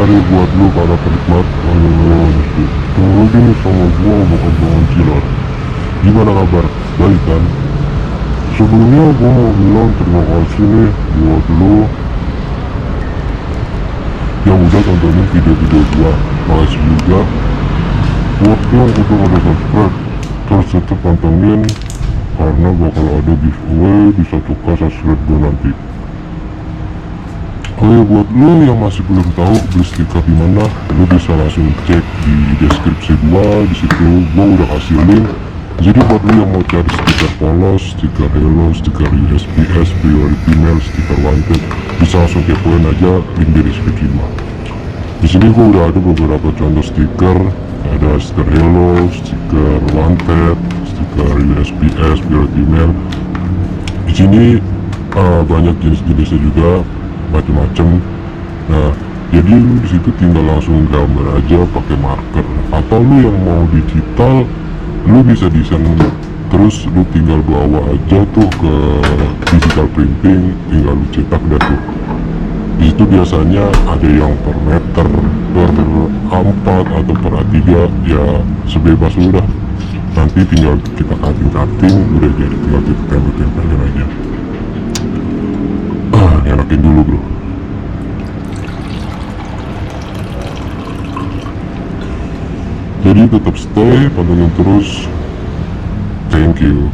nih buat lu para penikmat masuk. Ketemu lagi nih sama gua bakal cilat. Gimana kabar? Baik kan? Sebelumnya gua mau bilang terima kasih nih buat lu yang udah tontonin video-video gua. Makasih juga buat yang udah pada subscribe. Terus tetep pantengin karena bakal ada giveaway di 1K subscribe gua nanti. Oh ya, buat lu yang masih belum tahu beli stiker di mana, lu bisa langsung cek di deskripsi gua. Di situ gua udah kasih link. Jadi buat lu yang mau cari stiker polos, stiker hello, stiker USPS, priority mail, stiker wanted, bisa langsung kepoin aja link di deskripsi gua. Di sini gua udah ada beberapa contoh stiker, ada stiker hello, stiker wanted, stiker USPS, priority mail. Di sini banyak jenis-jenisnya juga, macam-macam. Nah, jadi lu di situ tinggal langsung gambar aja pakai marker, atau lu yang mau digital lu bisa desain, terus lu tinggal bawa aja tuh ke digital printing, tinggal lu cetak dah tuh. Di situ biasanya ada yang per meter, per A4 atau per A3, ya sebebas lu dah. Nanti tinggal kita cutting, udah jadi tinggal kita tempel-tempelin aja. Enakin dulu bro. Jadi tetap stay, pantengin terus. Thank you.